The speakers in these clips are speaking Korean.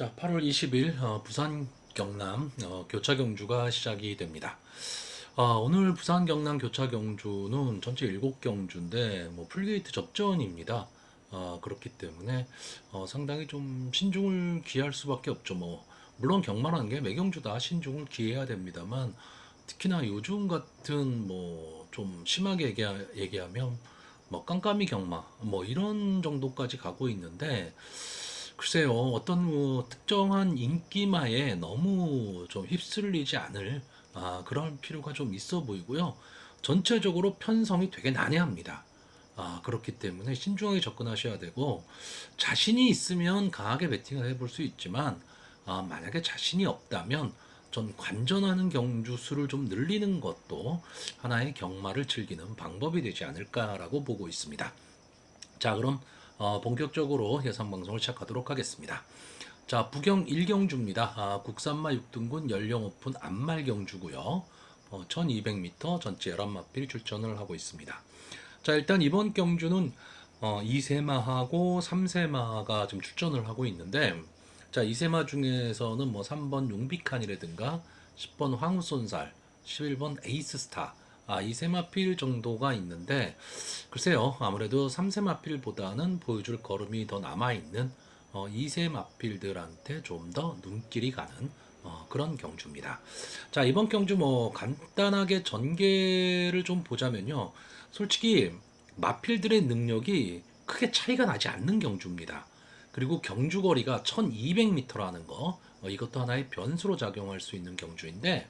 자, 8월 20일 부산 경남 교차 경주가 시작이 됩니다. 오늘 부산 경남 교차 경주는 전체 7경주인데 뭐 풀게이트 접전입니다. 그렇기 때문에 상당히 좀 신중을 기할 수밖에 없죠. 뭐 물론 경마라는 게 매경주 다 신중을 기해야 됩니다만 특히나 요즘 같은 뭐 좀 심하게 얘기하면 뭐 깜깜이 경마 뭐 이런 정도까지 가고 있는데 글쎄요, 어떤 특정한 인기마에 너무 좀 휩쓸리지 않을 그런 필요가 좀 있어 보이고요. 전체적으로 편성이 되게 난해합니다. 그렇기 때문에 신중하게 접근하셔야 되고, 자신이 있으면 강하게 베팅을 해볼 수 있지만, 만약에 자신이 없다면, 전 관전하는 경주 수를 좀 늘리는 것도 하나의 경마를 즐기는 방법이 되지 않을까라고 보고 있습니다. 자, 그럼 본격적으로 예상 방송을 시작하도록 하겠습니다. 자, 부경 1경주입니다. 국산마 6등분 연령 오픈 안말 경주고요. 1200m 전체 11마필이 출전을 하고 있습니다. 자, 일단 이번 경주는 2세마하고 3세마가 좀 출전을 하고 있는데, 자, 2세마 중에서는 뭐 3번 용비칸이라든가 10번 황우손살, 11번 에이스스타, 이 세마필 정도가 있는데, 글쎄요, 아무래도 3세마필보다는 보여줄 걸음이 더 남아있는 2세마필들한테 좀 더 눈길이 가는 그런 경주입니다. 자, 이번 경주 뭐 간단하게 전개를 좀 보자면요. 솔직히 마필들의 능력이 크게 차이가 나지 않는 경주입니다. 그리고 경주 거리가 1200m라는 거, 이것도 하나의 변수로 작용할 수 있는 경주인데,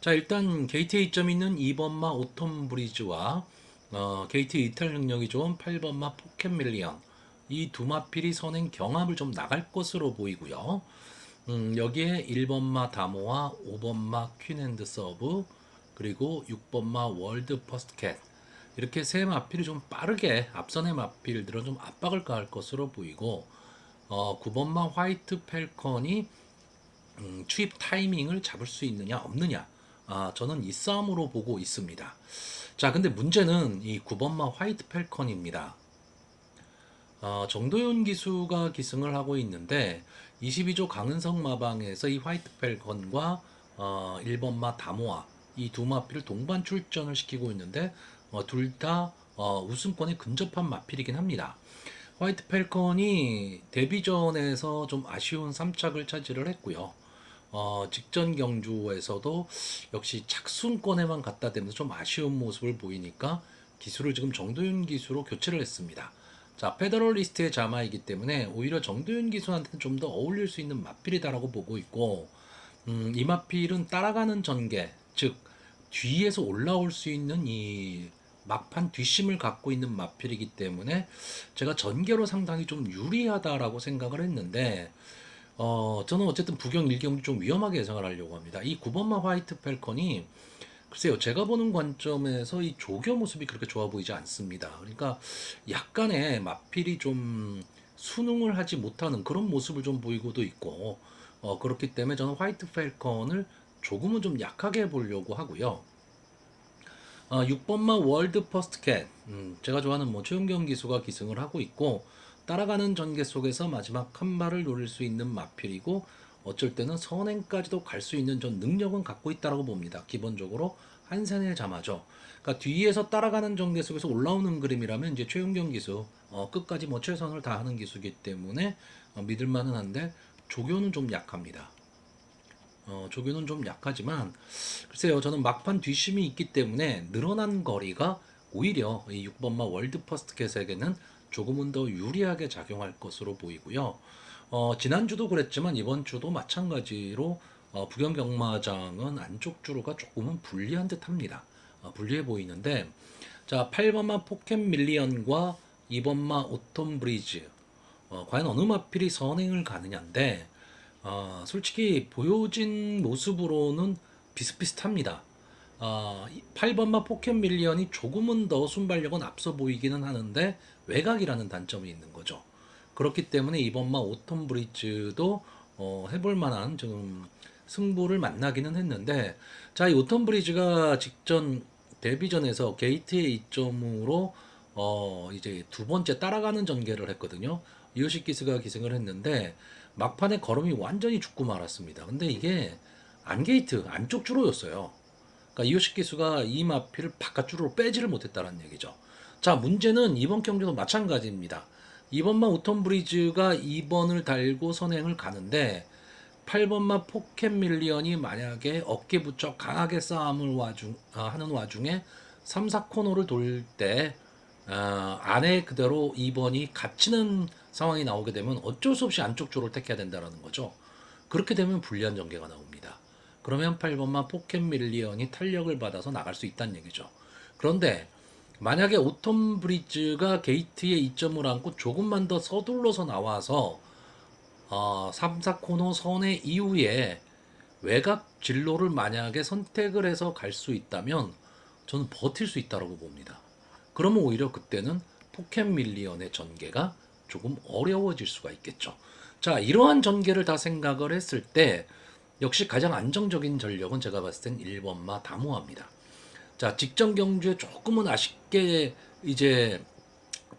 자, 일단 게이트 A점 있는 2번마 오톰 브리즈와 게이트 이탈 능력이 좋은 8번마 포켓밀리언, 이 두 마필이 선행 경합을 좀 나갈 것으로 보이고요. 여기에 1번마 다모와 5번마 퀸핸드 서브, 그리고 6번마 월드 퍼스트캣, 이렇게 세 마필이 좀 빠르게 앞선의 마필들은 좀 압박을 가할 것으로 보이고, 9번마 화이트 펠컨이 투입 타이밍을 잡을 수 있느냐 없느냐, 저는 이 싸움으로 보고 있습니다. 자, 근데 문제는 이 9번마 화이트 펠컨입니다. 정도윤 기수가 기승을 하고 있는데 22조 강은성 마방에서 이 화이트 펠컨과 1번마 다모아 이 두 마필을 동반 출전을 시키고 있는데 둘 다 우승권에 근접한 마필이긴 합니다. 화이트 펠컨이 데뷔전에서 좀 아쉬운 3착을 차지를 했고요. 직전 경주에서도 역시 착순권에만 갖다 대면서 좀 아쉬운 모습을 보이니까 기수를 지금 정도윤 기수로 교체를 했습니다. 자, 페더럴리스트의 자마이기 때문에 오히려 정도윤 기수한테는 좀 더 어울릴 수 있는 마필이다라고 보고 있고, 이 마필은 따라가는 전개, 즉 뒤에서 올라올 수 있는 이 막판 뒷심을 갖고 있는 마필이기 때문에 제가 전개로 상당히 좀 유리하다라고 생각을 했는데, 저는 어쨌든 부경 일경주 좀 위험하게 예상을 하려고 합니다. 이 9번마 화이트 펠컨이 글쎄요, 제가 보는 관점에서 이 조교 모습이 그렇게 좋아 보이지 않습니다. 그러니까 약간의 마필이 좀 순응을 하지 못하는 그런 모습을 좀 보이고도 있고, 그렇기 때문에 저는 화이트 펠컨을 조금은 좀 약하게 보려고 하고요. 6번마 월드 퍼스트 캣, 제가 좋아하는 뭐 최은경 기수가 기승을 하고 있고, 따라가는 전개 속에서 마지막 한 발을 노릴 수 있는 마필이고, 어쩔 때는 선행까지도 갈 수 있는 전 능력은 갖고 있다고 봅니다. 기본적으로 한산의 자마죠. 그러니까 뒤에서 따라가는 전개 속에서 올라오는 그림이라면 이제 최은경 기수 끝까지 뭐 최선을 다하는 기수기 때문에 믿을만은 한데, 조교는 좀 약합니다. 조교는 좀 약하지만 글쎄요, 저는 막판 뒷심이 있기 때문에 늘어난 거리가 오히려 이 6번마 월드 퍼스트캣에게는 조금은 더 유리하게 작용할 것으로 보이고요. 지난주도 그랬지만 이번 주도 마찬가지로 부경경마장은 안쪽 주로가 조금은 불리한 듯 합니다. 불리해 보이는데, 자, 8번마 포켓 밀리언과 2번마 오톰 브리즈, 과연 어느 마필이 선행을 가느냐인데, 솔직히 보여진 모습으로는 비슷비슷합니다. 8번마 포켓 밀리언이 조금은 더 순발력은 앞서 보이기는 하는데 외곽이라는 단점이 있는 거죠. 그렇기 때문에 이번마 오톰 브리즈도 해볼 만한 좀 승부를 만나기는 했는데, 자, 이 오톰 브리즈가 직전 데뷔전에서 게이트의 이점으로 이제 두 번째 따라가는 전개를 했거든요. 이오시키스가 기승을 했는데 막판에 걸음이 완전히 죽고 말았습니다. 근데 이게 안게이트 안쪽 주로였어요. 그러니까 이호식 기수가 이 마피를 바깥쪽으로 빼지를 못했다는 얘기죠. 자, 문제는 이번 경기도 마찬가지입니다. 이번만 오턴 브리즈가 2번을 달고 선행을 가는데 8번마 포켓 밀리언이 만약에 어깨 붙여 강하게 싸움을 하는 와중에 3, 4코너를 돌 때 안에 그대로 2번이 갇히는 상황이 나오게 되면 어쩔 수 없이 안쪽 쪽을 택해야 된다는 거죠. 그렇게 되면 불리한 전개가 나옵니다. 그러면 8번마 포켓 밀리언이 탄력을 받아서 나갈 수 있다는 얘기죠. 그런데 만약에 오톰 브리즈가 게이트에 이점을 안고 조금만 더 서둘러서 나와서 3, 4코너 선회 이후에 외곽 진로를 만약에 선택을 해서 갈 수 있다면 저는 버틸 수 있다고 봅니다. 그러면 오히려 그때는 포켓 밀리언의 전개가 조금 어려워질 수가 있겠죠. 자, 이러한 전개를 다 생각을 했을 때 역시 가장 안정적인 전력은 제가 봤을 땐 1번마 다모아입니다. 자, 직전 경주에 조금은 아쉽게 이제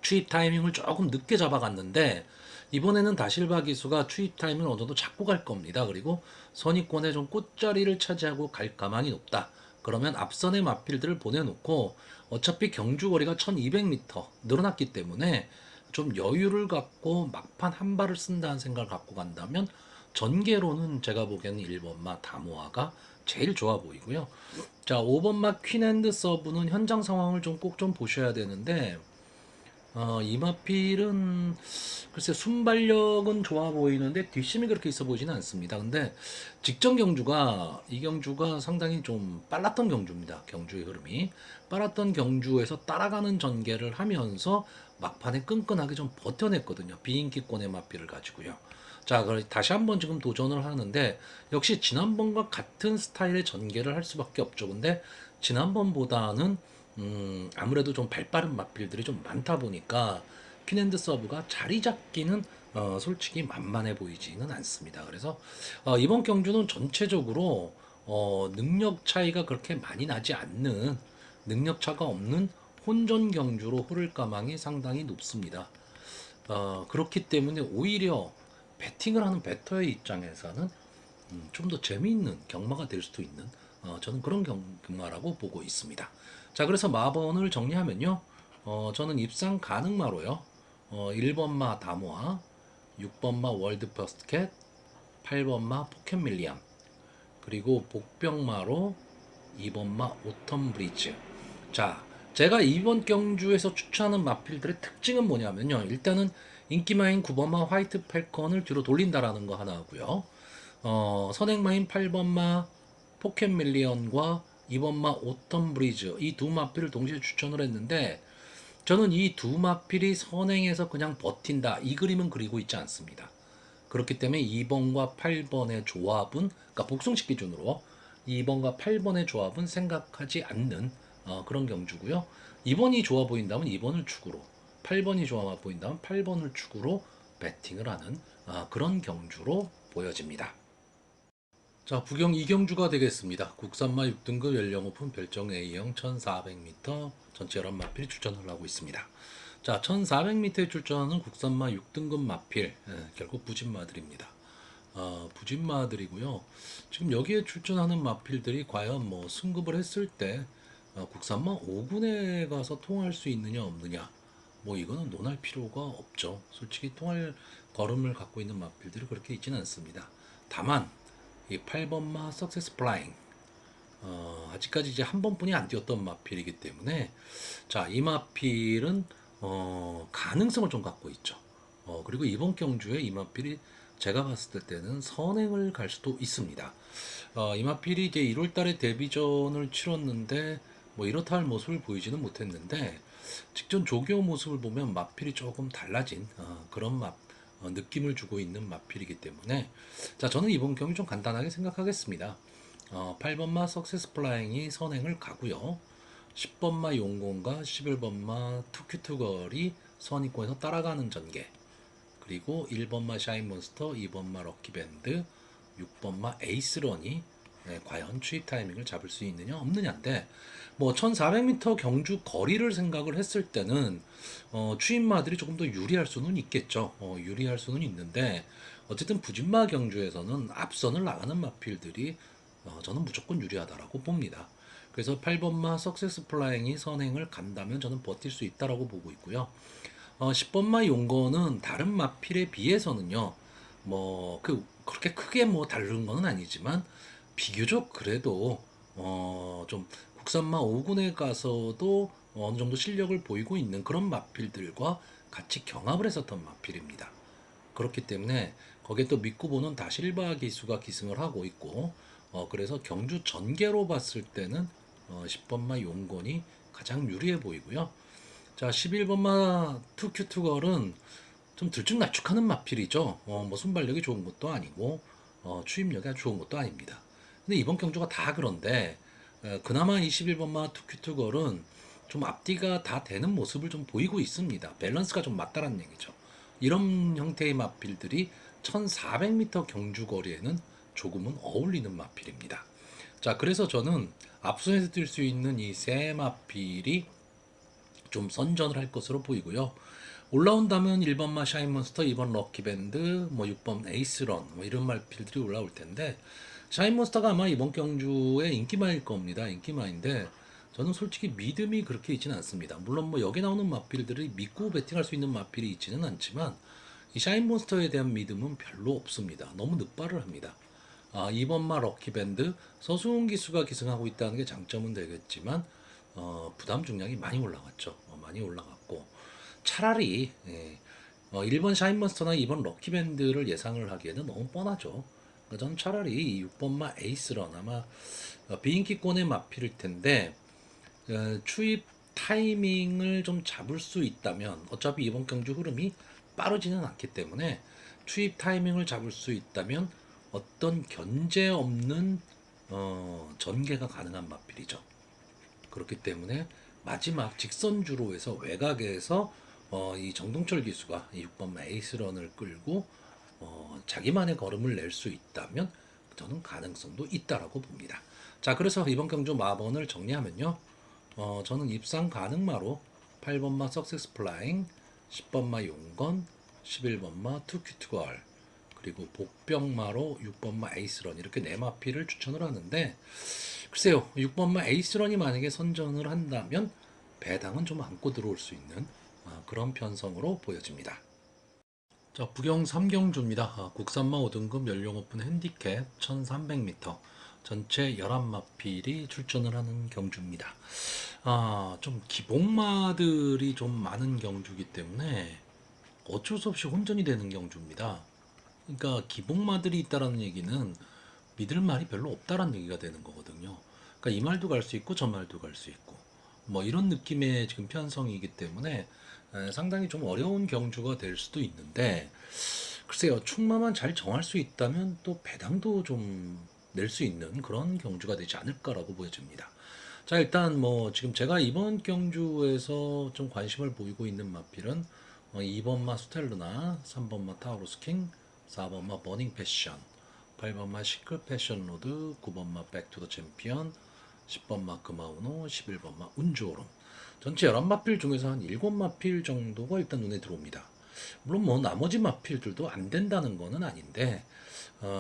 추입 타이밍을 조금 늦게 잡아갔는데 이번에는 다실바 기수가 추입 타이밍을 어느 정도 잡고 갈 겁니다. 그리고 선입권에 좀 꽃자리를 차지하고 갈 가망이 높다. 그러면 앞선의 마필들을 보내놓고 어차피 경주 거리가 1200m 늘어났기 때문에 좀 여유를 갖고 막판 한 발을 쓴다는 생각을 갖고 간다면 전개로는 제가 보기에는 1번마 다모아가 제일 좋아 보이고요. 자, 5번마 퀸핸드 서브는 현장 상황을 좀 꼭 좀 보셔야 되는데 이마필은 글쎄 순발력은 좋아 보이는데 뒷심이 그렇게 있어 보이지는 않습니다. 근데 직전 경주가 이 경주가 상당히 좀 빨랐던 경주입니다. 경주의 흐름이 빨랐던 경주에서 따라가는 전개를 하면서 막판에 끈끈하게 좀 버텨냈거든요. 비인기권의 마필을 가지고요. 자, 그럼 다시 한번 지금 도전을 하는데 역시 지난번과 같은 스타일의 전개를 할 수밖에 없죠. 근데 지난번보다는 아무래도 좀 발빠른 마필들이 좀 많다 보니까 퀸핸드 서브가 자리 잡기는 솔직히 만만해 보이지는 않습니다. 그래서 이번 경주는 전체적으로 능력 차이가 그렇게 많이 나지 않는 능력 차가 없는 혼전 경주로 흐를 가망이 상당히 높습니다. 그렇기 때문에 오히려 배팅을 하는 배터의 입장에서는 좀 더 재미있는 경마가 될 수도 있는 저는 그런 경마라고 보고 있습니다. 자, 그래서 마번을 정리하면요. 저는 입상 가능마로요. 1번마 다모아, 6번마 월드 퍼스트캣, 8번마 포켓 밀리암, 그리고 복병마로 2번마 오텀 브리즈. 자, 제가 이번 경주에서 추천하는 마필들의 특징은 뭐냐면요. 일단은 인기마인 9번마 화이트 펠컨을 뒤로 돌린다라는 거 하나 하고요. 선행마인 8번마 포켓 밀리언과 2번마 오텀 브리즈 이 두 마필을 동시에 추천을 했는데 저는 이 두 마필이 선행해서 그냥 버틴다 이 그림은 그리고 있지 않습니다. 그렇기 때문에 2번과 8번의 조합은 그러니까 복숭식 기준으로 2번과 8번의 조합은 생각하지 않는 그런 경주고요. 2번이 좋아 보인다면 2번을 축으로 8번이 좋아 보인다면 8번을 축으로 배팅을 하는 그런 경주로 보여집니다. 자, 부경 2경주가 되겠습니다. 국산마 6등급 연령 오픈 별정 A형 1400m 전체 11마필이 출전을 하고 있습니다. 자, 1400m에 출전하는 국산마 6등급 마필 결국 부진마들입니다. 부진마들이고요. 지금 여기에 출전하는 마필들이 과연 뭐 승급을 했을 때 국산마 5군에 가서 통할 수 있느냐 없느냐 뭐 이거는 논할 필요가 없죠. 솔직히 통할 걸음을 갖고 있는 마필들이 그렇게 있지는 않습니다. 다만 이 8번마 석세스 플라잉 아직까지 이제 한 번뿐이 안 뛰었던 마필이기 때문에 자, 이 마필은 가능성을 좀 갖고 있죠. 그리고 이번 경주에 이 마필이 제가 봤을 때는 선행을 갈 수도 있습니다. 이 마필이 이제 1월달에 데뷔전을 치렀는데 뭐 이렇다 할 모습을 보이지는 못했는데 직전 조교 모습을 보면 마필이 조금 달라진 그런 느낌을 주고 있는 마필이기 때문에 자, 저는 이번 경기 좀 간단하게 생각하겠습니다. 8번마 석세스 플라잉이 선행을 가고요. 10번마 용공과 11번마 투큐투걸이 선입권에서 따라가는 전개, 그리고 1번마 샤인몬스터, 2번마 럭키밴드, 6번마 에이스런이 과연 추입 타이밍을 잡을 수 있느냐 없느냐인데 뭐 1400m 경주 거리를 생각을 했을 때는 추입마들이 조금 더 유리할 수는 있겠죠. 유리할 수는 있는데 어쨌든 부진마 경주에서는 앞선을 나가는 마필들이 저는 무조건 유리하다라고 봅니다. 그래서 8번마 석세스 플라잉이 선행을 간다면 저는 버틸 수 있다라고 보고 있고요. 10번마 용거는 다른 마필에 비해서는요, 그렇게 크게 뭐 다른 건 아니지만, 비교적 그래도, 좀 국산마 5군에 가서도 어느 정도 실력을 보이고 있는 그런 마필들과 같이 경합을 했었던 마필입니다. 그렇기 때문에 거기에 또 믿고 보는 다실바 기수가 기승을 하고 있고, 그래서 경주 전개로 봤을 때는 10번마 용건이 가장 유리해 보이고요. 자, 11번마 투큐투걸은 좀 들쭉날쭉하는 마필이죠. 뭐 순발력이 좋은 것도 아니고 추임력이 아주 좋은 것도 아닙니다. 근데 이번 경주가 다 그런데 그나마 21번마 투큐투걸은 좀 앞뒤가 다 되는 모습을 좀 보이고 있습니다. 밸런스가 좀 맞다라는 얘기죠. 이런 형태의 마필들이 1400m 경주 거리에는 조금은 어울리는 마필입니다. 자, 그래서 저는 앞선에서 뛸 수 있는 이 세 마필이 좀 선전을 할 것으로 보이고요. 올라온다면 1번마 샤인몬스터, 2번 럭키밴드, 뭐 6번 에이스런, 뭐 이런 말필들이 올라올 텐데, 샤인몬스터가 아마 이번 경주의 인기마일 겁니다. 인기마인데, 저는 솔직히 믿음이 그렇게 있지는 않습니다. 물론 뭐 여기 나오는 마필들이 믿고 베팅할 수 있는 마필이 있지는 않지만, 이 샤인몬스터에 대한 믿음은 별로 없습니다. 너무 늑발을 합니다. 2번마 럭키밴드, 서수훈 기수가 기승하고 있다는 게 장점은 되겠지만, 부담 중량이 많이 올라갔죠. 많이 올라갔고, 차라리 1번 샤인머스터나 2번 럭키밴드를 예상을 하기에는 너무 뻔하죠. 그러니까 저는 차라리 6번마 에이스런 아마 비인기권의 마필일 텐데 추입 타이밍을 좀 잡을 수 있다면 어차피 이번 경주 흐름이 빠르지는 않기 때문에 추입 타이밍을 잡을 수 있다면 어떤 견제 없는 전개가 가능한 마필이죠. 그렇기 때문에 마지막 직선주로에서 외곽에서 이 정동철 기수가 6번 에이스런을 끌고 자기만의 걸음을 낼 수 있다면 저는 가능성도 있다라고 봅니다. 자, 그래서 이번 경주 마번을 정리하면요. 저는 입상 가능마로 8번마 석세스 플라잉, 10번마 용건, 11번마 투큐트걸, 그리고 복병마로 6번마 에이스런 이렇게 네 마피를 추천을 하는데 글쎄요 6번마 에이스런이 만약에 선전을 한다면 배당은 좀 안고 들어올 수 있는 그런 편성으로 보여집니다. 자, 부경 3경주입니다. 국산마 5등급 연령 오픈 핸디캡 1300m 전체 11마필이 출전을 하는 경주입니다. 좀 기복마들이 좀 많은 경주이기 때문에 어쩔 수 없이 혼전이 되는 경주입니다. 그러니까 기복마들이 있다라는 얘기는 믿을 말이 별로 없다라는 얘기가 되는 거거든요. 그러니까 이 말도 갈 수 있고 저 말도 갈 수 있고 뭐 이런 느낌의 지금 편성이기 때문에 상당히 좀 어려운 경주가 될 수도 있는데 글쎄요 충마만 잘 정할 수 있다면 또 배당도 좀 낼 수 있는 그런 경주가 되지 않을까라고 보여집니다. 자 일단 뭐 지금 제가 이번 경주에서 좀 관심을 보이고 있는 마필은 2번마 스텔루나, 3번마 타우루스킹, 4번마 버닝 패션, 8번마 시클 패션 로드, 9번마 백투더 챔피언, 10번마 금아우노, 11번마 운주오름. 전체 11마필 중에서 한 7마필 정도가 일단 눈에 들어옵니다. 물론 뭐 나머지 마필들도 안 된다는 거는 아닌데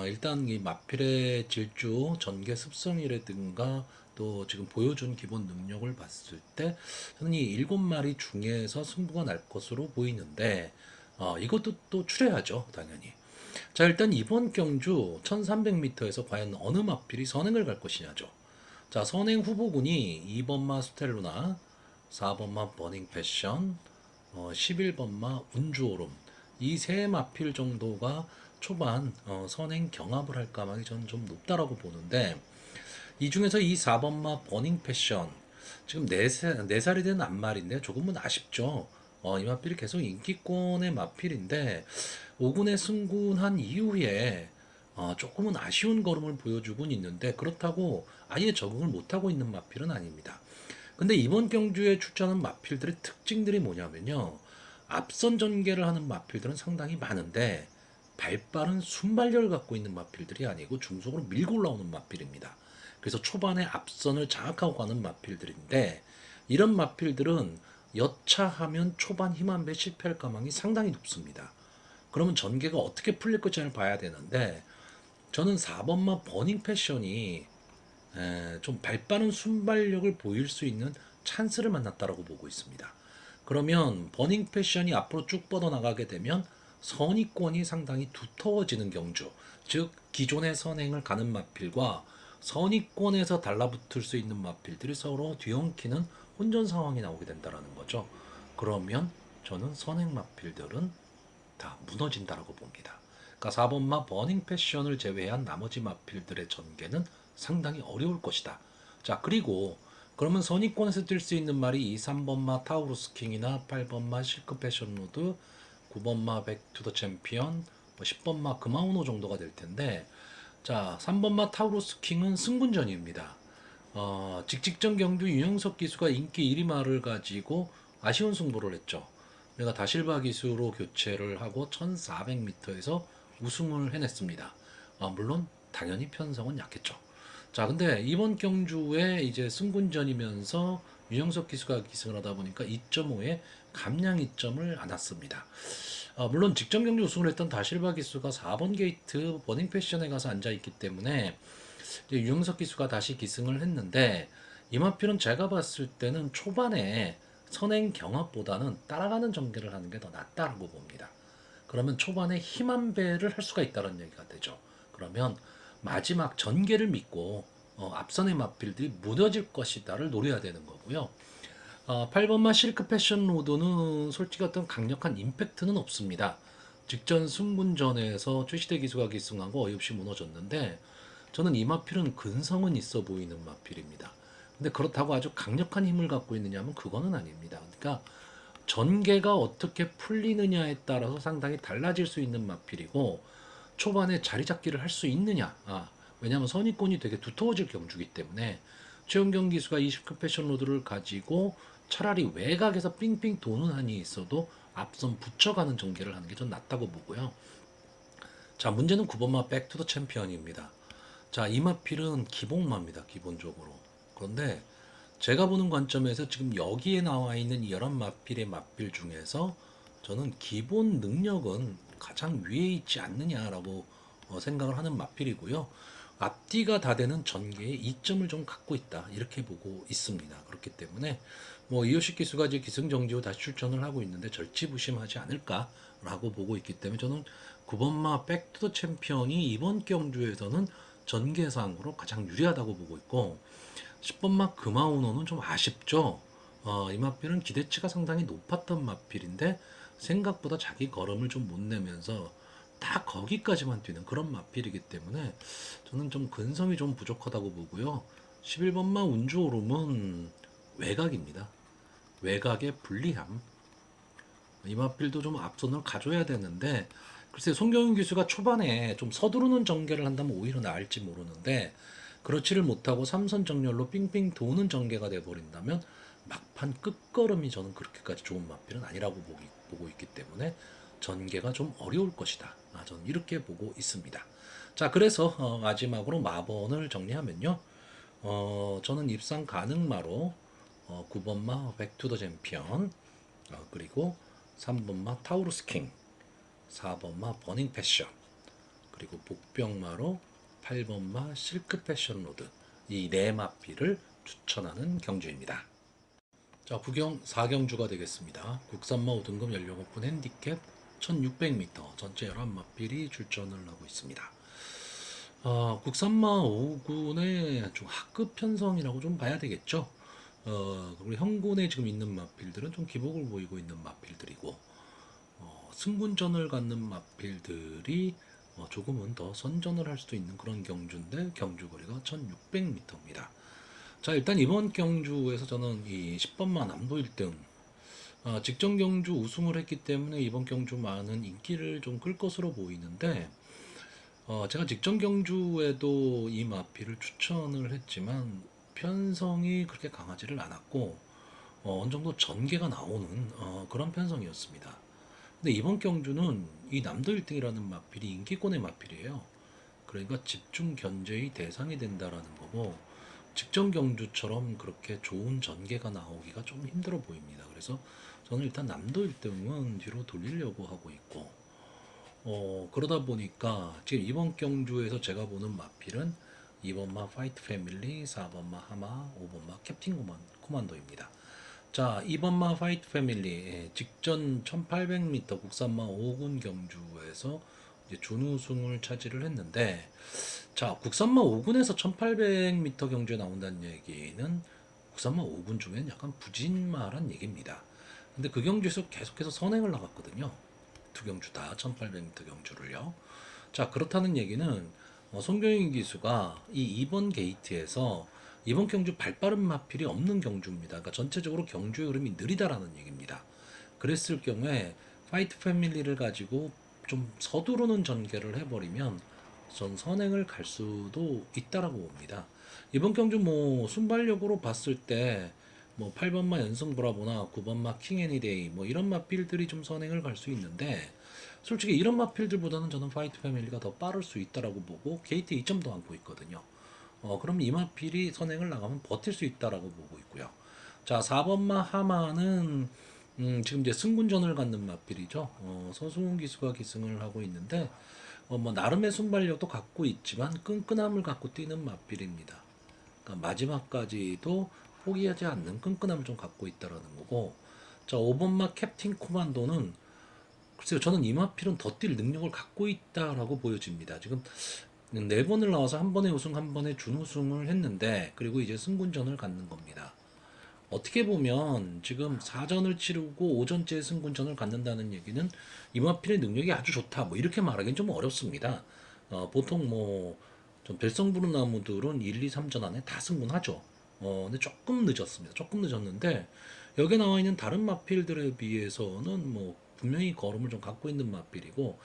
일단 이 마필의 질주, 전개 습성이라든가 또 지금 보여준 기본 능력을 봤을 때 저는 이 7마리 중에서 승부가 날 것으로 보이는데 이것도 또 추려야죠 당연히. 자 일단 이번 경주 1300m에서 과연 어느 마필이 선행을 갈 것이냐죠. 자 선행 후보군이 2번마 스텔루나, 4번마 버닝 패션, 11번마 운주오름 이 세 마필 정도가 초반 선행 경합을 할 가망이 저는 좀 높다라고 보는데 이 중에서 이 4번마 버닝 패션 지금 4살이 된 앞말인데 조금은 아쉽죠. 이 마필이 계속 인기권의 마필인데 5군에 승군한 이후에 조금은 아쉬운 걸음을 보여주곤 있는데 그렇다고 아예 적응을 못하고 있는 마필은 아닙니다. 근데 이번 경주에 출전한 마필들의 특징들이 뭐냐면요. 앞선 전개를 하는 마필들은 상당히 많은데 발빠른 순발력을 갖고 있는 마필들이 아니고 중속으로 밀고 올라오는 마필입니다. 그래서 초반에 앞선을 장악하고 가는 마필들인데 이런 마필들은 여차하면 초반 힘 한 배 실패할 가망이 상당히 높습니다. 그러면 전개가 어떻게 풀릴 것인지를 봐야 되는데 저는 4번마 버닝 패션이 좀 발빠른 순발력을 보일 수 있는 찬스를 만났다라고 보고 있습니다. 그러면 버닝 패션이 앞으로 쭉 뻗어나가게 되면 선의권이 상당히 두터워지는 경주, 즉 기존의 선행을 가는 마필과 선의권에서 달라붙을 수 있는 마필들이 서로 뒤엉키는 혼전 상황이 나오게 된다는 거죠. 그러면 저는 선행 마필들은 다 무너진다라고 봅니다. 그러니까 4번마 버닝 패션을 제외한 나머지 마필들의 전개는 상당히 어려울 것이다. 자, 그리고 그러면 선의권에서 뛸 수 있는 말이 이 3번마 타우루스 킹이나 8번마 실크 패션 로드, 9번마 백 투 더 챔피언, 10번마 금아우노 정도가 될 텐데, 자, 3번마 타우루스 킹은 승군전입니다. 직직전 경주 유영석 기수가 인기 1위 말을 가지고 아쉬운 승부를 했죠. 내가 다실바 기수로 교체를 하고 1400m에서 우승을 해냈습니다. 물론 당연히 편성은 약했죠. 자, 근데 이번 경주에 이제 승군전이면서 유영석 기수가 기승을 하다 보니까 2.5에 감량 2점을 안았습니다. 물론 직전 경주 우승을 했던 다실바 기수가 4번 게이트 버닝 패션에 가서 앉아 있기 때문에 이제 유영석 기수가 다시 기승을 했는데 이마필은 제가 봤을 때는 초반에 선행 경합보다는 따라가는 전개를 하는 게 더 낫다고 봅니다. 그러면 초반에 힘 한 배를 할 수가 있다는 얘기가 되죠. 그러면 마지막 전개를 믿고 앞선의 마필들이 무너질 것이다를 노려야 되는 거고요. 8번마 실크 패션 로드는 솔직히 어떤 강력한 임팩트는 없습니다. 직전 승분전에서 최시대 기수가 기승하고 어이없이 무너졌는데 저는 이 마필은 근성은 있어 보이는 마필입니다. 근데 그렇다고 아주 강력한 힘을 갖고 있느냐면 그거는 아닙니다. 그러니까 전개가 어떻게 풀리느냐에 따라서 상당히 달라질 수 있는 마필이고 초반에 자리 잡기를 할 수 있느냐. 왜냐하면 선입권이 되게 두터워질 경주기 때문에 최은경 기수가 20급 패션 로드를 가지고 차라리 외곽에서 삥삥 도는 한이 있어도 앞선 붙여가는 전개를 하는 게 좀 낫다고 보고요. 자, 문제는 9번마 백투더 챔피언입니다. 자, 이 마필은 기복마입니다. 기본적으로. 그런데 제가 보는 관점에서 지금 여기에 나와 있는 이 11마필의 마필 중에서 저는 기본 능력은 가장 위에 있지 않느냐라고 생각을 하는 마필이고요. 앞뒤가 다 되는 전개에 이점을 좀 갖고 있다. 이렇게 보고 있습니다. 그렇기 때문에 뭐 이효식 기수가 이제 기승정지 후 다시 출전을 하고 있는데 절치부심하지 않을까라고 보고 있기 때문에 저는 9번마 백투더 챔피언이 이번 경주에서는 전개상으로 가장 유리하다고 보고 있고 10번마 금아우노는 좀 아쉽죠. 이 마필은 기대치가 상당히 높았던 마필인데 생각보다 자기 걸음을 좀 못 내면서 딱 거기까지만 뛰는 그런 마필이기 때문에 저는 좀 근성이 좀 부족하다고 보고요. 11번마 운주오름은 외곽입니다. 외곽의 불리함. 이 마필도 좀 앞선을 가져야 되는데 글쎄 송경윤 기수가 초반에 좀 서두르는 전개를 한다면 오히려 나을지 모르는데 그렇지를 못하고 삼선 정렬로 삥삥 도는 전개가 돼버린다면 막판 끝걸음이 저는 그렇게까지 좋은 마필은 아니라고 보고 있기 때문에 전개가 좀 어려울 것이다. 저는 이렇게 보고 있습니다. 자, 그래서 마지막으로 마번을 정리하면요. 저는 입상 가능마로 9번마 백투더 챔피언, 그리고 3번마 타우루스 킹, 4번마 버닝 패션, 그리고 복병마로 8번마 실크 패션 로드, 이 네 마필을 추천하는 경주입니다. 자, 부경 4경주가 되겠습니다. 국산마 5등급 연령 오픈 핸디캡 1600m 전체 11마필이 출전을 하고 있습니다. 국산마 5군의 좀 하급 편성이라고 좀 봐야 되겠죠. 그리고 형군에 지금 있는 마필들은 좀 기복을 보이고 있는 마필들이고, 승군전을 갖는 마필들이 조금은 더 선전을 할 수도 있는 그런 경주인데 경주거리가 1600m입니다. 자, 일단 이번 경주에서 저는 이 10번마 남도 1등 직전 경주 우승을 했기 때문에 이번 경주만은 인기를 좀 끌 것으로 보이는데 제가 직전 경주에도 이 마필을 추천을 했지만 편성이 그렇게 강하지를 않았고 어느 정도 전개가 나오는 그런 편성이었습니다. 근데 이번 경주는 이 남도 1등이라는 마필이 인기권의 마필이에요. 그러니까 집중 견제의 대상이 된다라는 거고 직전 경주처럼 그렇게 좋은 전개가 나오기가 좀 힘들어 보입니다. 그래서 저는 일단 남도 1등은 뒤로 돌리려고 하고 있고 그러다 보니까 지금 이번 경주에서 제가 보는 마필은 2번마 파이트 패밀리, 4번마 하마, 5번마 캡틴 코만도입니다. 자, 2번마 파이트 패밀리 직전 1800m 국산마 5군 경주에서 이제 준우승을 차지를 했는데, 자, 국산마 5군에서 1800m 경주에 나온다는 얘기는 국산마 5군 중에는 약간 부진마란 얘기입니다. 근데 그 경주에서 계속해서 선행을 나갔거든요. 두 경주 다 1800m 경주를요. 자, 그렇다는 얘기는 송경인 기수가 이 2번 게이트에서 이번 경주 발빠른 마필이 없는 경주입니다. 그러니까 전체적으로 경주의 흐름이 느리다라는 얘기입니다. 그랬을 경우에 파이트 패밀리를 가지고 좀 서두르는 전개를 해버리면 전 선행을 갈 수도 있다라고 봅니다. 이번 경주 뭐 순발력으로 봤을 때 뭐 8번마 연승 브라보나 9번마 킹 애니데이 뭐 이런 마필들이 좀 선행을 갈 수 있는데, 솔직히 이런 마필들보다는 저는 파이트 패밀리가 더 빠를 수 있다라고 보고 게이트 2점도 안고 있거든요. 그럼 이 마필이 선행을 나가면 버틸 수 있다라고 보고 있고요. 자, 4번마 하마는 지금 이제 승군전을 갖는 마필이죠. 서승훈 기수가 기승을 하고 있는데, 뭐 나름의 순발력도 갖고 있지만 끈끈함을 갖고 뛰는 마필입니다. 그러니까 마지막까지도 포기하지 않는 끈끈함을 좀 갖고 있다라는 거고. 자, 5번마 캡틴 코만도는 글쎄요, 저는 이 마필은 더 뛸 능력을 갖고 있다라고 보여집니다. 지금 네 번을 나와서 한 번에 우승, 한 번에 준우승을 했는데, 그리고 이제 승군전을 갖는 겁니다. 어떻게 보면 지금 4전을 치르고 5전째 승군전을 갖는다는 얘기는 이마필의 능력이 아주 좋다, 뭐 이렇게 말하기는 좀 어렵습니다. 보통 뭐 좀 별성 부른 나무들은 1, 2, 3전 안에 다 승군하죠. 근데 조금 늦었습니다. 조금 늦었는데 여기 나와 있는 다른 마필들에 비해서는 뭐 분명히 걸음을 좀 갖고 있는 마필이고,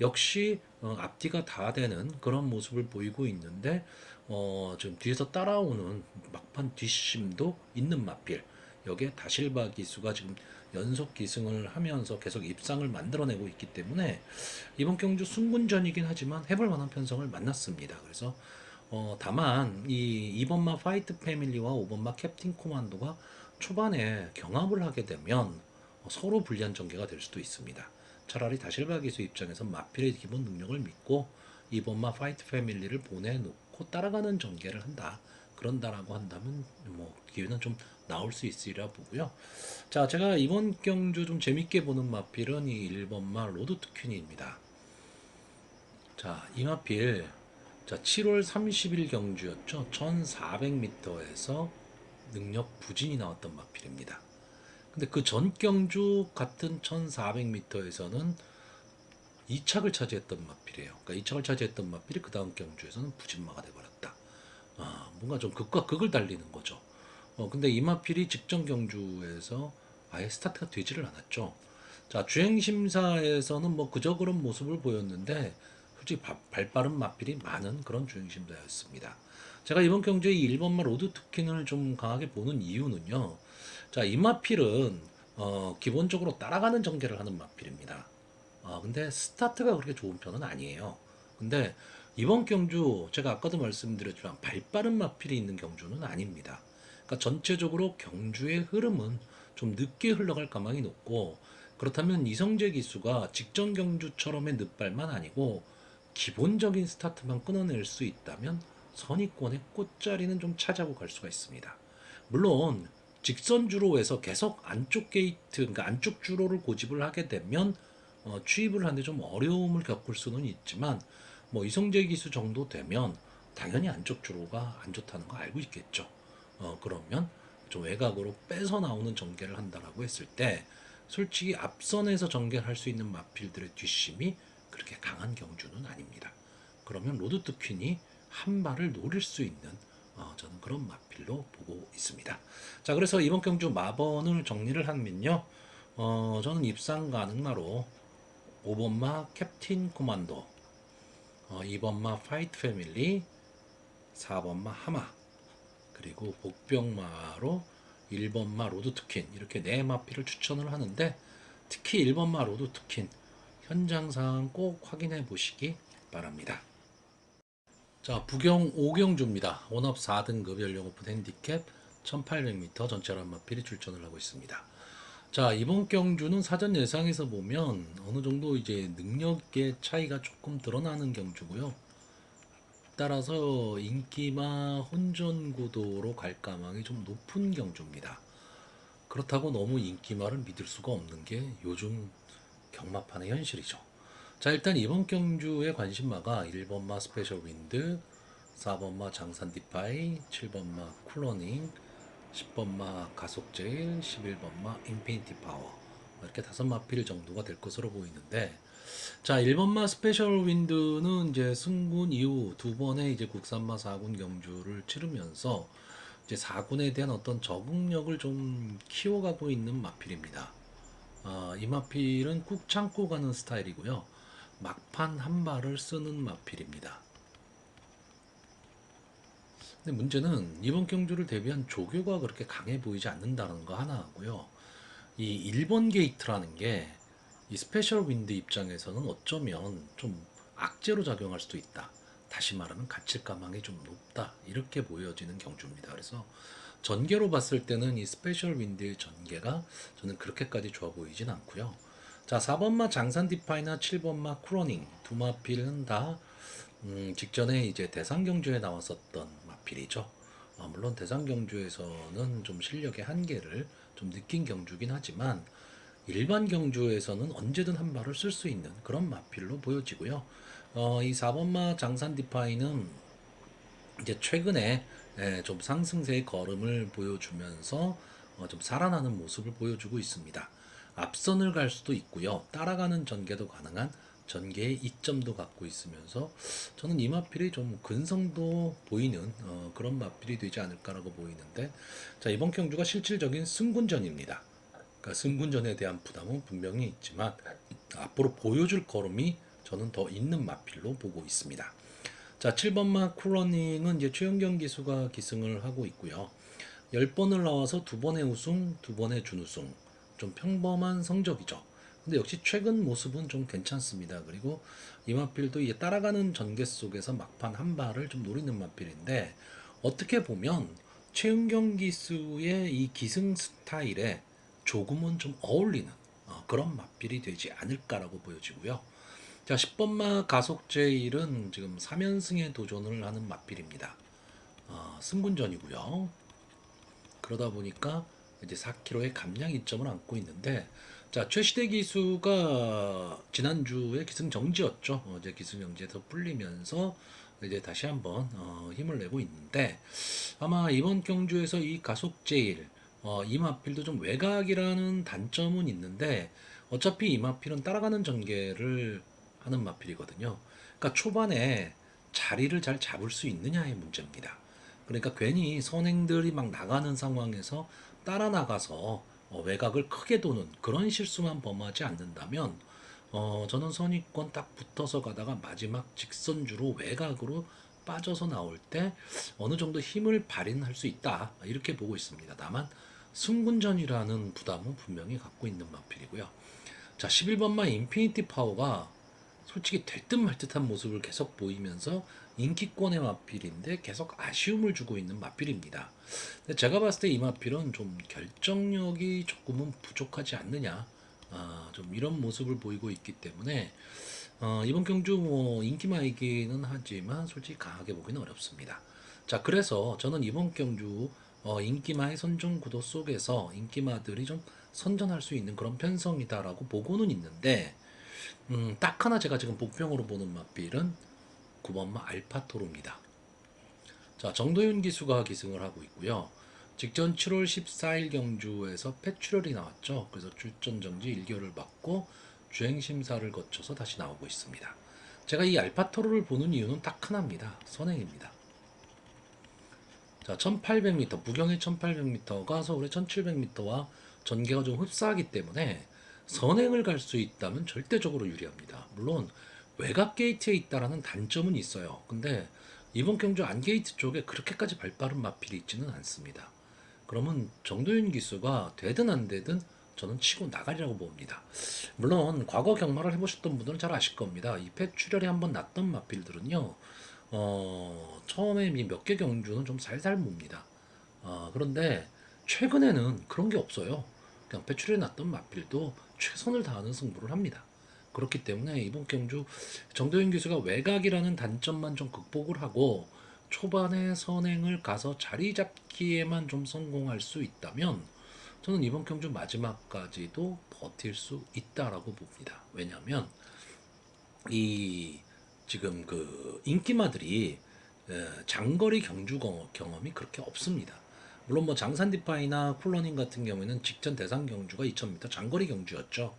역시 앞뒤가 다 되는 그런 모습을 보이고 있는데, 지금 뒤에서 따라오는 막판 뒷심도 있는 마필. 여기에 다실바 기수가 지금 연속 기승을 하면서 계속 입상을 만들어내고 있기 때문에 이번 경주 승군전이긴 하지만 해볼 만한 편성을 만났습니다. 그래서 다만 이 2번마 파이트 패밀리와 5번마 캡틴 코만도가 초반에 경합을 하게 되면 서로 불리한 전개가 될 수도 있습니다. 차라리 다실바 기수 입장에서 마필의 기본 능력을 믿고 2번마 파이트 패밀리를 보내놓고 따라가는 전개를 한다, 그런다라고 한다면 뭐 기회는 좀 나올 수 있으리라 보고요. 자, 제가 이번 경주 좀 재밌게 보는 마필은 이 1번마 로드 투 퀸입니다. 자, 이 마필, 자, 7월 30일 경주였죠. 1400m에서 능력 부진이 나왔던 마필입니다. 근데 그 전 경주 같은 1400m에서는 2착을 차지했던 마필이에요. 그러니까 2착을 차지했던 마필이 그 다음 경주에서는 부진마가 돼버렸다. 뭔가 좀 극과 극을 달리는 거죠. 근데 이 마필이 직전 경주에서 아예 스타트가 되지를 않았죠. 자, 주행심사에서는 뭐 그저 그런 모습을 보였는데, 솔직히 발빠른 마필이 많은 그런 주행심사였습니다. 제가 이번 경주에 이 1번마 로드 투킨을 좀 강하게 보는 이유는요. 자, 이 마필은 기본적으로 따라가는 전개를 하는 마필입니다. 근데 스타트가 그렇게 좋은 편은 아니에요. 근데 이번 경주 제가 아까도 말씀드렸지만 발빠른 마필이 있는 경주는 아닙니다. 그러니까 전체적으로 경주의 흐름은 좀 늦게 흘러갈 가망이 높고, 그렇다면 이성재 기수가 직전 경주처럼의 늦발만 아니고 기본적인 스타트만 끊어낼 수 있다면 선입권의 꽃자리는 좀 차지하고 갈 수가 있습니다. 물론 직선 주로에서 계속 안쪽 게이트, 그러니까 안쪽 주로를 고집을 하게 되면 취입을 하는데 좀 어려움을 겪을 수는 있지만, 뭐 이성재 기수 정도 되면 당연히 안쪽 주로가 안 좋다는 거 알고 있겠죠. 그러면 좀 외곽으로 빼서 나오는 전개를 한다라고 했을 때 솔직히 앞선에서 전개를 할 수 있는 마필들의 뒷심이 그렇게 강한 경주는 아닙니다. 그러면 로드 투 퀸이 한 발을 노릴 수 있는 저는 그런 마필로 보고 있습니다. 자, 그래서 이번 경주 마번을 정리를 하면요, 저는 입상 가능마로 5번마 캡틴 코만도, 2번마 파이트 패밀리, 4번마 하마, 그리고 복병마로 1번마 로드 투킨, 이렇게 네 마필을 추천을 하는데, 특히 1번마 로드 투킨 현장상 꼭 확인해 보시기 바랍니다. 자, 부경 5경주입니다. 원업 4등급 연령 오픈 핸디캡 1800m 전체란 마필이 출전을 하고 있습니다. 자, 이번 경주는 사전 예상에서 보면 어느 정도 이제 능력의 차이가 조금 드러나는 경주고요. 따라서 인기마 혼전 구도로 갈 가망이 좀 높은 경주입니다. 그렇다고 너무 인기마를 믿을 수가 없는 게 요즘 경마판의 현실이죠. 자, 일단 이번 경주의 관심마가 1번마 스페셜 윈드, 4번마 장산 디파이, 7번마 쿨러닝, 10번마 가속제일, 11번마 인피니티 파워, 이렇게 다섯 마필 정도가 될 것으로 보이는데, 자, 1번마 스페셜 윈드는 이제 승군 이후 두 번의 이제 국산마 4군 경주를 치르면서 이제 4군에 대한 어떤 적응력을 좀 키워가고 있는 마필입니다. 이 마필은 꾹 참고 가는 스타일이고요. 막판 한 발을 쓰는 마필입니다. 근데 문제는 이번 경주를 대비한 조교가 그렇게 강해 보이지 않는다는 거 하나 하고요. 이 1번 게이트라는 게 이 스페셜 윈드 입장에서는 어쩌면 좀 악재로 작용할 수도 있다. 다시 말하면 갇힐 가망이 좀 높다. 이렇게 보여지는 경주입니다. 그래서 전개로 봤을 때는 이 스페셜 윈드의 전개가 저는 그렇게까지 좋아 보이진 않고요. 자, 4번마 장산 디파이나 7번마 쿠러닝 두 마필은 다 직전에 이제 대상 경주에 나왔었던 마필이죠. 물론 대상 경주에서는 좀 실력의 한계를 좀 느낀 경주긴 하지만 일반 경주에서는 언제든 한 발을 쓸 수 있는 그런 마필로 보여지고요. 이 4번마 장산 디파이는 이제 최근에 좀 상승세의 걸음을 보여주면서 좀 살아나는 모습을 보여주고 있습니다. 앞선을 갈 수도 있고요. 따라가는 전개도 가능한 전개의 이점도 갖고 있으면서 저는 이 마필이 좀 근성도 보이는 그런 마필이 되지 않을까라고 보이는데, 자, 이번 경주가 실질적인 승군전입니다. 그러니까 승군전에 대한 부담은 분명히 있지만 앞으로 보여줄 걸음이 저는 더 있는 마필로 보고 있습니다. 자, 7번마 쿨러닝은 이제 최연경 기수가 기승을 하고 있고요. 10번을 나와서 2번의 우승, 2번의 준우승. 좀 평범한 성적이죠. 근데 역시 최근 모습은 좀 괜찮습니다. 그리고 이 마필도 이제 따라가는 전개 속에서 막판 한 발을 좀 노리는 마필인데, 어떻게 보면 최은경 기수의 이 기승 스타일에 조금은 좀 어울리는 그런 마필이 되지 않을까라고 보여지고요. 자, 10번마 가속제일은 지금 3연승에 도전을 하는 마필입니다. 승군전이고요. 그러다 보니까 이제 4kg의 감량 이점을 안고 있는데, 자, 최시대 기수가 지난주에 기승정지였죠. 어제 기승정지에서 풀리면서 이제 다시 한번 힘을 내고 있는데, 아마 이번 경주에서 이 가속제일 이마필도 좀 외곽이라는 단점은 있는데, 어차피 이마필은 따라가는 전개를 하는 마필이거든요. 그러니까 초반에 자리를 잘 잡을 수 있느냐의 문제입니다. 그러니까 괜히 선행들이 막 나가는 상황에서 따라 나가서 외곽을 크게 도는 그런 실수만 범하지 않는다면, 저는 선입권 딱 붙어서 가다가 마지막 직선주로 외곽으로 빠져서 나올 때 어느 정도 힘을 발휘할 수 있다, 이렇게 보고 있습니다. 다만 승군전이라는 부담은 분명히 갖고 있는 마필이고요. 자, 11번마 인피니티 파워가 솔직히 될 듯 말 듯한 모습을 계속 보이면서 인기권의 마필인데 계속 아쉬움을 주고 있는 마필입니다. 근데 제가 봤을 때 이 마필은 좀 결정력이 조금은 부족하지 않느냐, 좀 이런 모습을 보이고 있기 때문에 이번 경주 뭐 인기마이기는 하지만 솔직히 강하게 보기는 어렵습니다. 자, 그래서 저는 이번 경주 인기마의 선정 구도 속에서 인기마들이 좀 선전할 수 있는 그런 편성이다라고 보고는 있는데, 딱 하나 제가 지금 복병으로 보는 맛빌은 9번마 알파토르입니다. 자, 정도윤 기수가 기승을 하고 있고요. 직전 7월 14일 경주에서 폐출혈이 나왔죠. 그래서 출전 정지 1개월을 받고 주행 심사를 거쳐서 다시 나오고 있습니다. 제가 이 알파토르를 보는 이유는 딱 하나입니다. 선행입니다. 자, 1800m, 부경의 1800m가 서울의 1700m와 전개가 좀 흡사하기 때문에 선행을 갈 수 있다면 절대적으로 유리합니다. 물론 외곽 게이트에 있다라는 단점은 있어요. 근데 이번 경주 안 게이트 쪽에 그렇게까지 발빠른 마필이 있지는 않습니다. 그러면 정도윤 기수가 되든 안 되든 저는 치고 나가리라고 봅니다. 물론 과거 경마를 해보셨던 분들은 잘 아실 겁니다. 이 폐출혈이 한번 났던 마필들은요, 처음에 몇 개 경주는 좀 살살 몹니다. 그런데 최근에는 그런 게 없어요. 배출해놨던 마필도 최선을 다하는 승부를 합니다. 그렇기 때문에 이번 경주 정도현 기수가 외곽이라는 단점만 좀 극복을 하고 초반에 선행을 가서 자리 잡기에만 좀 성공할 수 있다면 저는 이번 경주 마지막까지도 버틸 수 있다라고 봅니다. 왜냐하면 이 지금 그 인기마들이 장거리 경주 경험이 그렇게 없습니다. 물론 뭐 장산 디파이나 쿨러닝 같은 경우에는 직전 대상 경주가 2000m 장거리 경주였죠.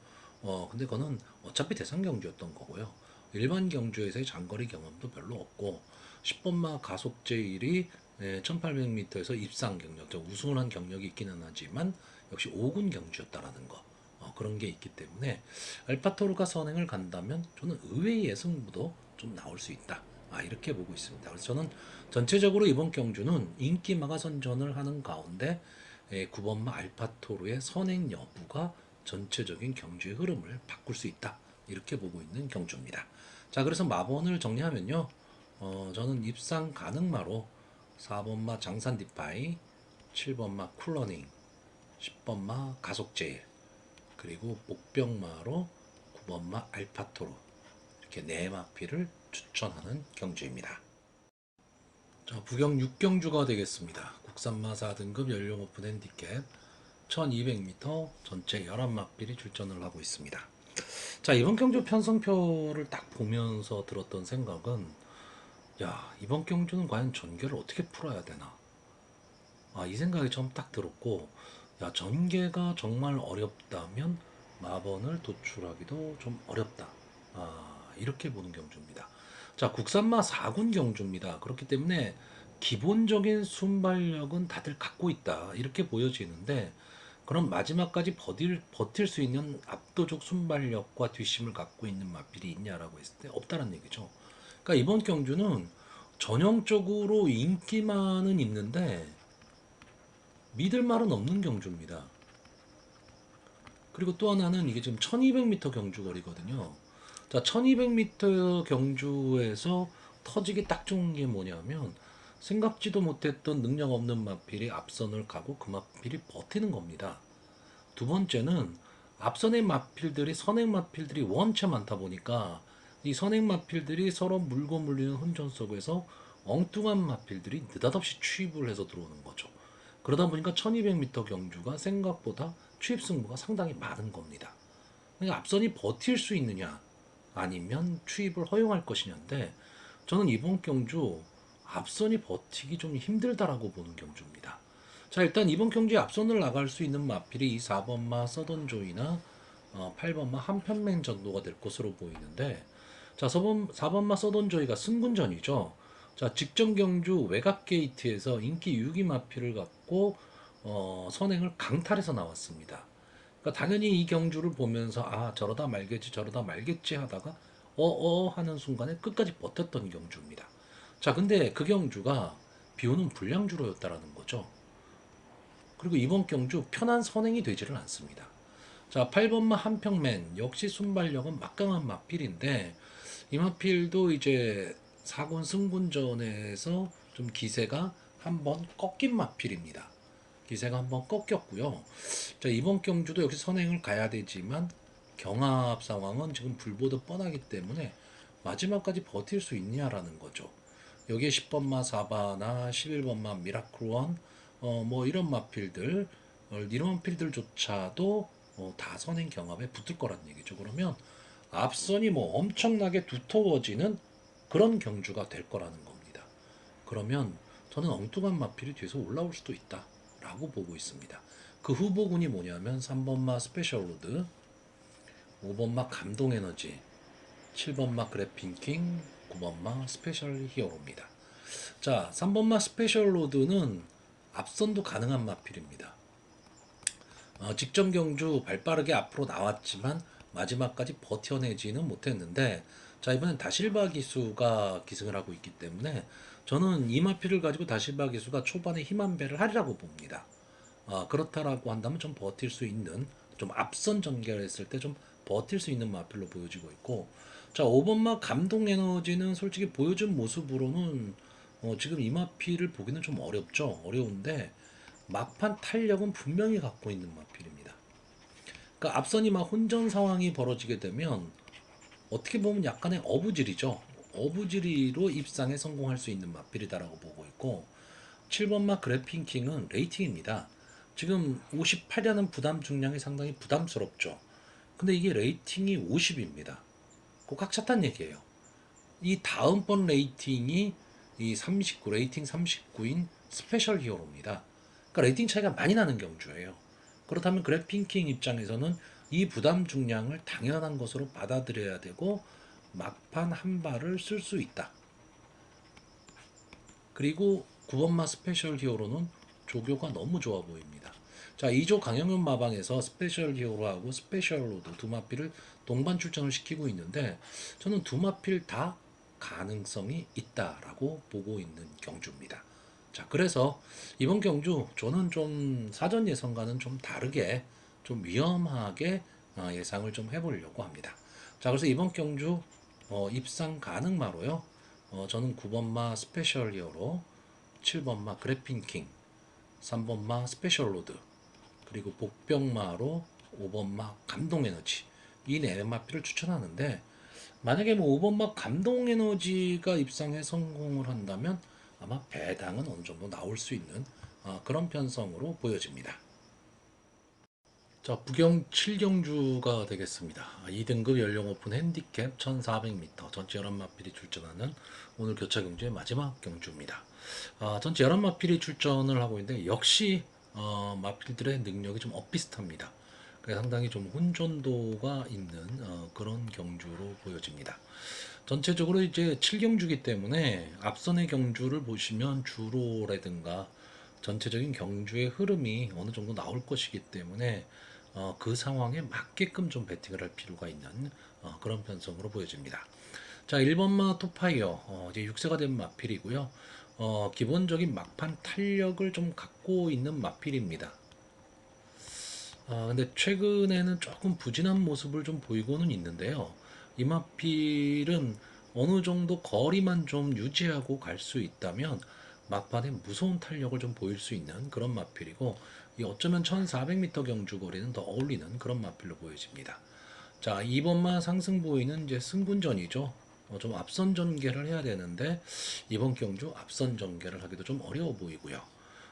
근데 그거는 어차피 대상 경주였던 거고요. 일반 경주에서의 장거리 경험도 별로 없고 10번마 가속 제일이 1800m에서 입상 경력, 우승을 한 경력이 있기는 하지만 역시 5군 경주였다라는 거. 그런 게 있기 때문에 알파토르가 선행을 간다면 저는 의외의 승부도 좀 나올 수 있다. 이렇게 보고 있습니다. 그래서 저는 전체적으로 이번 경주는 인기마가 선전을 하는 가운데 9번마 알파토르의 선행 여부가 전체적인 경주의 흐름을 바꿀 수 있다. 이렇게 보고 있는 경주입니다. 자, 그래서 마번을 정리하면요. 저는 입상 가능마로 4번마 장산 디파이, 7번마 쿨러닝, 10번마 가속제일, 그리고 목병마로 9번마 알파토로 이렇게 네 마필을 추천하는 경주입니다. 자, 부경 6경주가 되겠습니다. 국산마 4등급 연령 오픈 핸디캡 1200m 전체 11마필이 출전을 하고 있습니다. 자, 이번 경주 편성표를 딱 보면서 들었던 생각은 이번 경주는 과연 전개를 어떻게 풀어야 되나 이 생각이 처음 딱 들었고 전개가 정말 어렵다면 마번을 도출하기도 좀 어렵다. 이렇게 보는 경주입니다. 자, 국산마 4군 경주입니다. 그렇기 때문에 기본적인 순발력은 다들 갖고 있다. 이렇게 보여지는데 그럼 마지막까지 버틸 수 있는 압도적 순발력과 뒷심을 갖고 있는 마필이 있냐라고 했을 때 없다는 얘기죠. 그러니까 이번 경주는 전형적으로 인기만은 있는데 믿을 말은 없는 경주입니다. 그리고 또 하나는 이게 지금 1200m 경주 거리거든요. 자, 1200m 경주에서 터지기 딱 좋은 게 뭐냐면 생각지도 못했던 능력 없는 마필이 앞선을 가고 그 마필이 버티는 겁니다. 두 번째는 앞선의 마필들이 선행 마필들이 원체 많다 보니까 이 선행 마필들이 서로 물고 물리는 혼전 속에서 엉뚱한 마필들이 느닷없이 추입을 해서 들어오는 거죠. 그러다 보니까 1200m 경주가 생각보다 추입 승부가 상당히 많은 겁니다. 그러니까 앞선이 버틸 수 있느냐 아니면 추입을 허용할 것이냐인데 저는 이번 경주 앞선이 버티기 좀 힘들다라고 보는 경주입니다. 자, 일단 이번 경주에 앞선을 나갈 수 있는 마필이 이 4번마 서던조이나 8번마 한편맹 정도가 될 것으로 보이는데 자, 4번마 서던조이가 승군전이죠. 자, 직전 경주 외곽 게이트에서 인기 6위 마필을 갖고 선행을 강탈해서 나왔습니다. 그러니까 당연히 이 경주를 보면서 저러다 말겠지 저러다 말겠지 하다가 하는 순간에 끝까지 버텼던 경주입니다. 자, 근데 그 경주가 비오는 불량주로였다라는 거죠. 그리고 이번 경주 편한 선행이 되지를 않습니다. 자, 8번마 한평맨 역시 순발력은 막강한 마필인데 이 마필도 이제 4군 승군전에서 좀 기세가 한번 꺾인 마필입니다. 기세가 한번 꺾였고요. 자, 이번 경주도 역시 선행을 가야 되지만 경합 상황은 지금 불보듯 뻔하기 때문에 마지막까지 버틸 수 있냐라는 거죠. 여기에 10번마 사바나 11번마 미라클원 뭐 이런 마필들 이런 마필들조차도 다 선행 경합에 붙을 거란 얘기죠. 그러면 앞선이 뭐 엄청나게 두터워지는 그런 경주가 될 거라는 겁니다. 그러면 저는 엉뚱한 마필이 뒤에서 올라올 수도 있다 라고 보고 있습니다. 그 후보군이 뭐냐면 3번마 스페셜로드, 5번마 감동에너지, 7번마 그래핀킹, 9번마 스페셜 히어로입니다. 자, 3번마 스페셜 로드는 앞선도 가능한 마필입니다. 직전 경주 발빠르게 앞으로 나왔지만 마지막까지 버텨내지는 못했는데 자, 이번엔 다실바 기수가 기승을 하고 있기 때문에 저는 이 마필을 가지고 다실바 기수가 초반에 힘 한 배를 하리라고 봅니다. 그렇다라고 한다면 좀 버틸 수 있는 좀 앞선 전개했을 때 좀 버틸 수 있는 마필로 보여지고 있고 자, 5번마 감동 에너지는 솔직히 보여준 모습으로는 지금 이 마필을 보기는 좀 어렵죠. 어려운데 막판 탄력은 분명히 갖고 있는 마필입니다. 그러니까 앞선이 막 혼전 상황이 벌어지게 되면 어떻게 보면 약간의 어부지리죠. 어부지리로 입상에 성공할 수 있는 마필이다라고 보고 있고 7번마 그래핑킹은 레이팅입니다. 지금 58이라는 부담 중량이 상당히 부담스럽죠. 근데 이게 레이팅이 50입니다. 꼭 꽉 찼다는 얘기예요. 이 다음번 레이팅이 이 39, 레이팅 39인 스페셜 히어로입니다. 그러니까 레이팅 차이가 많이 나는 경주예요. 그렇다면 그래핑킹 입장에서는 이 부담 중량을 당연한 것으로 받아들여야 되고 막판 한 발을 쓸 수 있다. 그리고 9번마 스페셜 히어로는 조교가 너무 좋아 보입니다. 자, 2조 강영현 마방에서 스페셜 히어로하고 스페셜 로드 두 마필을 동반 출전을 시키고 있는데 저는 두 마필 다 가능성이 있다라고 보고 있는 경주입니다. 자, 그래서 이번 경주 저는 좀 사전 예상과는 좀 다르게 좀 위험하게 예상을 좀 해보려고 합니다. 자, 그래서 이번 경주 입상 가능마로요. 저는 9번마 스페셜 히어로, 7번마 그래핀킹, 3번마 스페셜 로드, 그리고 복병마로 5번마 감동 에너지 이 네 마필을 추천하는데 만약에 뭐 5번마 감동 에너지가 입상에 성공을 한다면 아마 배당은 어느 정도 나올 수 있는 그런 편성으로 보여집니다. 자, 부경 7경주가 되겠습니다. 2등급 연령 오픈 핸디캡 1400m 전체 11마필이 출전하는 오늘 교차 경주의 마지막 경주입니다. 전체 11마필이 출전을 하고 있는데 역시 마필들의 능력이 좀 엇비슷합니다. 그래서 상당히 좀 혼돈도가 있는 그런 경주로 보여집니다. 전체적으로 이제 7경주기 때문에 앞선의 경주를 보시면 주로라든가 전체적인 경주의 흐름이 어느 정도 나올 것이기 때문에 그 상황에 맞게끔 좀 배팅을 할 필요가 있는 그런 편성으로 보여집니다. 자, 1번마 토파이어 이제 6세가 된 마필이고요. 기본적인 막판 탄력을 좀 갖고 있는 마필입니다. 근데 최근에는 조금 부진한 모습을 좀 보이고는 있는데요. 이 마필은 어느 정도 거리만 좀 유지하고 갈 수 있다면 막판에 무서운 탄력을 좀 보일 수 있는 그런 마필이고 이 어쩌면 1400m 경주 거리는 더 어울리는 그런 마필로 보여집니다. 자, 2번마 상승 보이는 이제 승군전이죠. 좀 앞선 전개를 해야 되는데 이번 경주 앞선 전개를 하기도 좀 어려워 보이고요.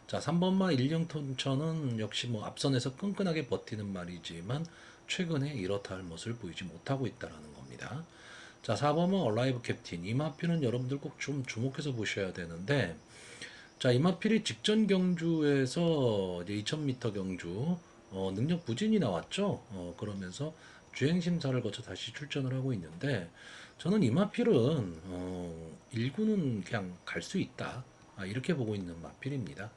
자, 3번마 일령톤천은 역시 뭐 앞선에서 끈끈하게 버티는 말이지만 최근에 이렇다 할 것을 보이지 못하고 있다라는 겁니다. 자, 4번마 얼라이브 캡틴 이마필은 여러분들 꼭 좀 주목해서 보셔야 되는데 자, 이마필이 직전 경주에서 이제 2000m 경주 능력 부진이 나왔죠. 그러면서 주행 심사를 거쳐 다시 출전을 하고 있는데 저는 이마필은 1구는 그냥 갈 수 있다. 이렇게 보고 있는 마필입니다.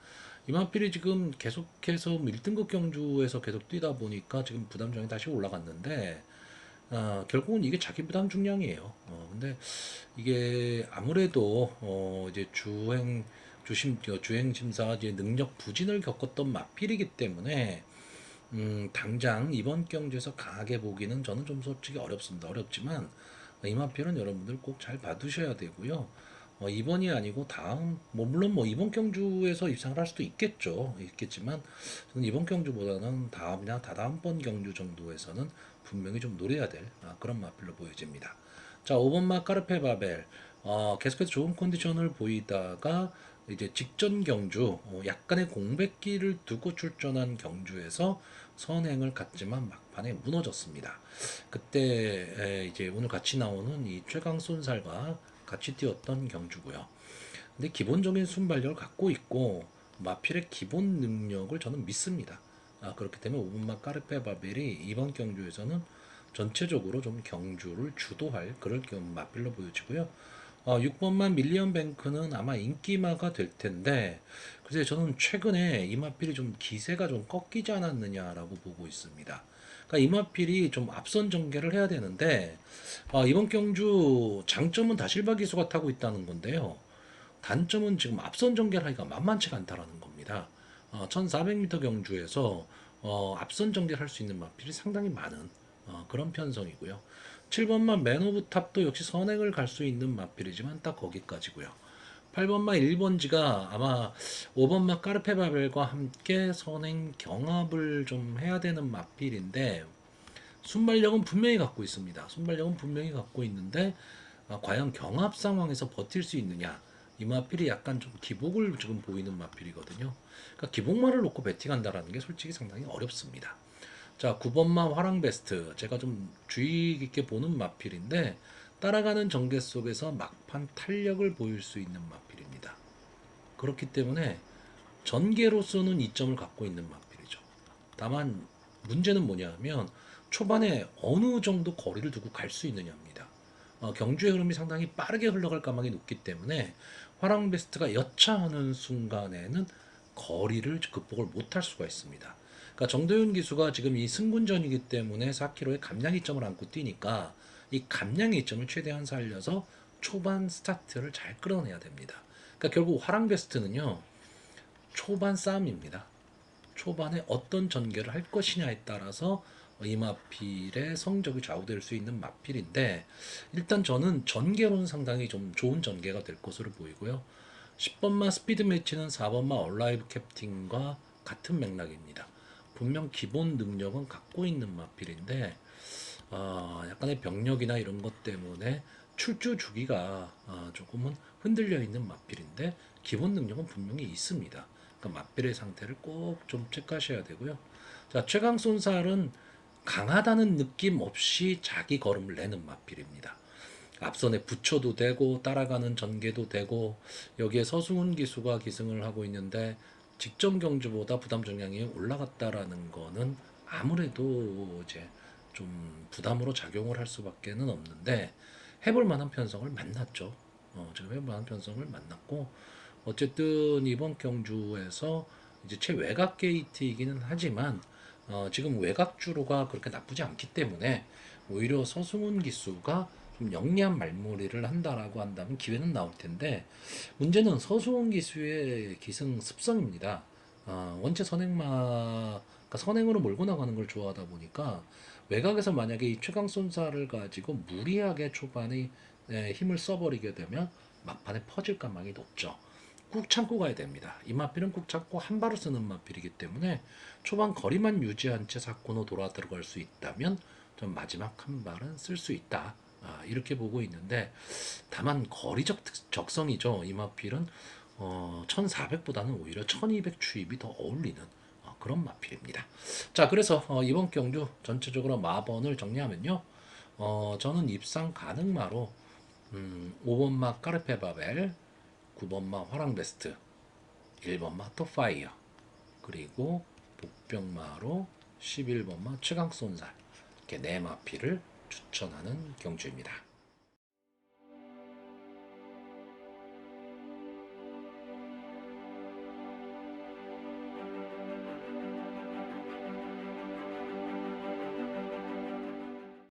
이마필이 지금 계속해서 1등급 경주에서 계속 뛰다 보니까 지금 부담점이 다시 올라갔는데 결국은 이게 자기 부담 중량이에요. 근데 이게 아무래도 이제 주행 심사 이제 능력 부진을 겪었던 마필이기 때문에 당장 이번 경주에서 강하게 보기는 저는 좀 솔직히 어렵습니다. 어렵지만 이 마필은 여러분들 꼭 잘 봐두셔야 되고요. 이번이 아니고 다음 뭐 물론 뭐 이번 경주에서 입상을 할 수도 있겠지만 저는 이번 경주보다는 다음이나 다다음번 경주 정도에서는 분명히 좀 노려야 될 그런 마필로 보여집니다. 자, 5번마 까르페 바벨 계속해서 좋은 컨디션을 보이다가 이제 직전 경주 약간의 공백기를 두고 출전한 경주에서 선행을 갔지만 막판에 무너졌습니다. 그때 이제 오늘 같이 나오는 이 최강 쏜살과 같이 뛰었던 경주고요. 근데 기본적인 순발력을 갖고 있고 마필의 기본 능력을 저는 믿습니다. 그렇기 때문에 오분마 까르페 바벨이 이번 경주에서는 전체적으로 좀 경주를 주도할 그럴 겸 마필로 보여지고요. 6번만 밀리언 뱅크는 아마 인기마가 될 텐데 글쎄 저는 최근에 이마필이 좀 기세가 좀 꺾이지 않았느냐라고 보고 있습니다. 그러니까 이마필이 좀 앞선 전개를 해야 되는데 이번 경주 장점은 다실바 기수가 타고 있다는 건데요. 단점은 지금 앞선 전개를 하기가 만만치가 않다라는 겁니다. 1400m 경주에서 앞선 전개를 할 수 있는 마필이 상당히 많은 그런 편성이고요. 7번마 맨 오브 탑도 역시 선행을 갈 수 있는 마필이지만 딱 거기까지고요. 8번마 1번지가 아마 5번마 까르페바벨과 함께 선행 경합을 좀 해야 되는 마필인데 순발력은 분명히 갖고 있습니다. 순발력은 분명히 갖고 있는데 과연 경합 상황에서 버틸 수 있느냐? 이 마필이 약간 좀 기복을 지금 보이는 마필이거든요. 그러니까 기복만을 놓고 배팅한다라는 게 솔직히 상당히 어렵습니다. 자, 9번마 화랑베스트. 제가 좀 주의 깊게 보는 마필인데 따라가는 전개 속에서 막판 탄력을 보일 수 있는 마필입니다. 그렇기 때문에 전개로서는 이점을 갖고 있는 마필이죠. 다만 문제는 뭐냐면 초반에 어느 정도 거리를 두고 갈 수 있느냐입니다. 경주의 흐름이 상당히 빠르게 흘러갈 가망이 높기 때문에 화랑베스트가 여차하는 순간에는 거리를 극복을 못할 수가 있습니다. 그러니까 정도윤 기수가 지금 이 승군전이기 때문에 4km의 감량 이점을 안고 뛰니까 이 감량의 이점을 최대한 살려서 초반 스타트를 잘 끌어내야 됩니다. 그러니까 결국 화랑베스트는요, 초반 싸움입니다. 초반에 어떤 전개를 할 것이냐에 따라서 이 마필의 성적이 좌우될 수 있는 마필인데, 일단 저는 전개로는 상당히 좀 좋은 전개가 될 것으로 보이고요. 10번마 스피드 매치는 4번마 얼라이브 캡틴과 같은 맥락입니다. 분명 기본 능력은 갖고 있는 마필인데 약간의 병력이나 이런 것 때문에 출주 주기가 조금은 흔들려 있는 마필인데 기본 능력은 분명히 있습니다. 그러니까 마필의 상태를 꼭 좀 체크하셔야 되고요. 자, 최강 쏜살은 강하다는 느낌 없이 자기 걸음을 내는 마필입니다. 앞선에 붙여도 되고 따라가는 전개도 되고 여기에 서승훈 기수가 기승을 하고 있는데 직전 경주보다 부담 정량이 올라갔다라는 거는 아무래도 이제 좀 부담으로 작용을 할 수밖에는 없는데 해볼 만한 편성을 만났죠. 지금 해볼 만한 편성을 만났고 어쨌든 이번 경주에서 이제 최외곽 게이트이기는 하지만 지금 외곽주로가 그렇게 나쁘지 않기 때문에 오히려 서승훈 기수가 좀 영리한 말머리를 한다라고 한다면 기회는 나올 텐데 문제는 서승훈 기수의 기승 습성입니다. 원체 그러니까 선행으로 몰고 나가는 걸 좋아하다 보니까 외곽에서 만약에 이 최강 쏜사를 가지고 무리하게 초반에 힘을 써버리게 되면 막판에 퍼질 가망이 높죠. 꾹 참고 가야 됩니다. 이 마필은 꾹 참고 한 발을 쓰는 마필이기 때문에 초반 거리만 유지한 채 사코너 돌아 들어갈 수 있다면 좀 마지막 한 발은 쓸 수 있다. 이렇게 보고 있는데 다만 거리적 적성이죠. 이 마필은 1400보다는 오히려 1200 추입이 더 어울리는 그런 마필입니다. 자, 그래서 이번 경주 전체적으로 마번을 정리하면요. 저는 입상 가능마로 5번마 까르페바벨, 9번마 화랑베스트, 1번마 톱파이어, 그리고 복병마로 11번마 최강쏜살 이렇게 네 마필을 추천하는 경주입니다.